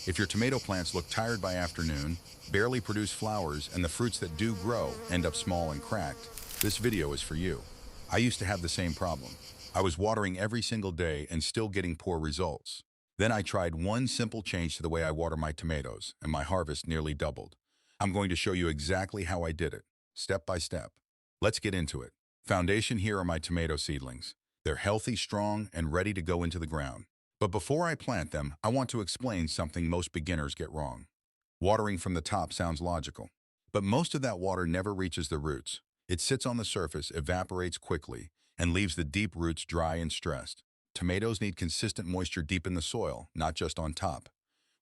If your tomato plants look tired by afternoon, barely produce flowers, and the fruits that do grow end up small and cracked, this video is for you. I used to have the same problem. I was watering every single day and still getting poor results. Then I tried one simple change to the way I water my tomatoes, and my harvest nearly doubled. I'm going to show you exactly how I did it, step by step. Let's get into it. Foundation: here are my tomato seedlings. They're healthy, strong, and ready to go into the ground. But before I plant them, I want to explain something most beginners get wrong. Watering from the top sounds logical, but most of that water never reaches the roots. It sits on the surface, evaporates quickly, and leaves the deep roots dry and stressed. Tomatoes need consistent moisture deep in the soil, not just on top.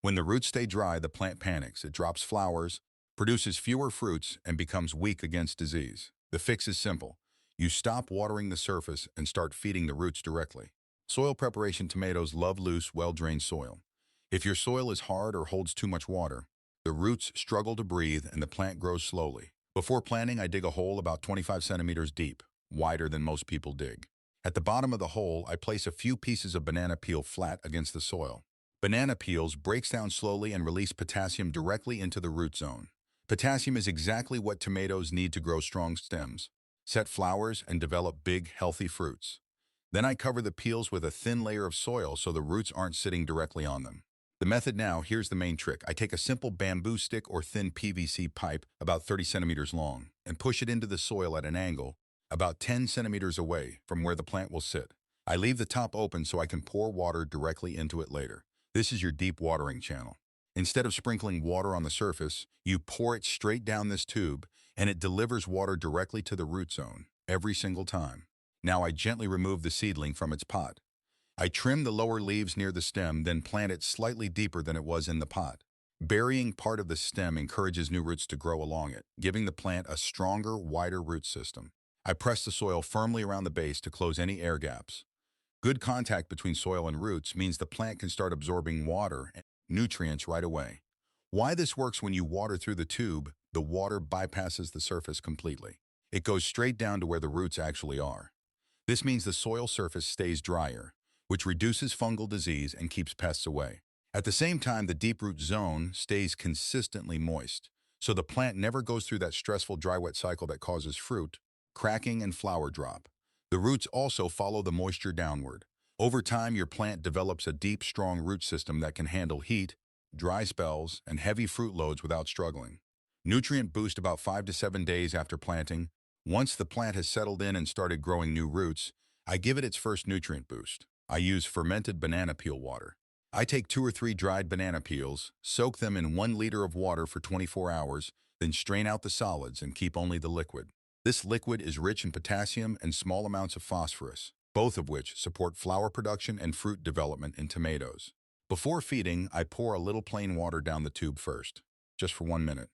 When the roots stay dry, the plant panics. It drops flowers, produces fewer fruits, and becomes weak against disease. The fix is simple. You stop watering the surface and start feeding the roots directly. Soil preparation: tomatoes love loose, well-drained soil. If your soil is hard or holds too much water, the roots struggle to breathe and the plant grows slowly. Before planting, I dig a hole about 25 centimeters deep, wider than most people dig. At the bottom of the hole, I place a few pieces of banana peel flat against the soil. Banana peels breaks down slowly and release potassium directly into the root zone. Potassium is exactly what tomatoes need to grow strong stems, set flowers, and develop big, healthy fruits. Then I cover the peels with a thin layer of soil so the roots aren't sitting directly on them. The method now: here's the main trick. I take a simple bamboo stick or thin PVC pipe about 30 centimeters long and push it into the soil at an angle about 10 centimeters away from where the plant will sit. I leave the top open so I can pour water directly into it later. This is your deep watering channel. Instead of sprinkling water on the surface, you pour it straight down this tube, and it delivers water directly to the root zone every single time. Now I gently remove the seedling from its pot. I trim the lower leaves near the stem, then plant it slightly deeper than it was in the pot. Burying part of the stem encourages new roots to grow along it, giving the plant a stronger, wider root system. I press the soil firmly around the base to close any air gaps. Good contact between soil and roots means the plant can start absorbing water and nutrients right away. Why this works: when you water through the tube, the water bypasses the surface completely. It goes straight down to where the roots actually are. This means the soil surface stays drier, which reduces fungal disease and keeps pests away. At the same time, the deep root zone stays consistently moist, so the plant never goes through that stressful dry-wet cycle that causes fruit, cracking, and flower drop. The roots also follow the moisture downward. Over time, your plant develops a deep, strong root system that can handle heat, dry spells, and heavy fruit loads without struggling. Nutrient boost: about 5 to 7 days after planting. Once the plant has settled in and started growing new roots, I give it its first nutrient boost. I use fermented banana peel water. I take 2 or 3 dried banana peels, soak them in 1 liter of water for 24 hours, then strain out the solids and keep only the liquid. This liquid is rich in potassium and small amounts of phosphorus, both of which support flower production and fruit development in tomatoes. Before feeding, I pour a little plain water down the tube first, just for 1 minute.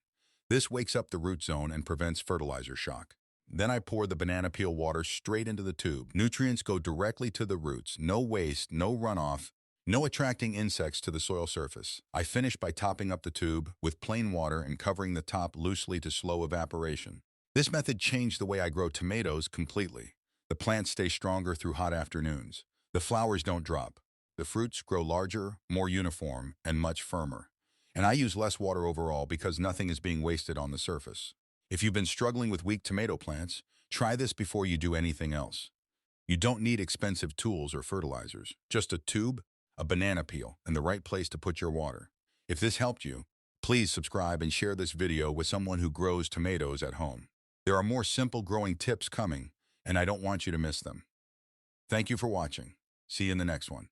This wakes up the root zone and prevents fertilizer shock. Then I pour the banana peel water straight into the tube. Nutrients go directly to the roots. No waste, no runoff, no attracting insects to the soil surface. I finish by topping up the tube with plain water and covering the top loosely to slow evaporation. This method changed the way I grow tomatoes completely. The plants stay stronger through hot afternoons. The flowers don't drop. The fruits grow larger, more uniform, and much firmer. And I use less water overall because nothing is being wasted on the surface. If you've been struggling with weak tomato plants, try this before you do anything else. You don't need expensive tools or fertilizers, just a tube, a banana peel, and the right place to put your water. If this helped you, please subscribe and share this video with someone who grows tomatoes at home. There are more simple growing tips coming, and I don't want you to miss them. Thank you for watching. See you in the next one.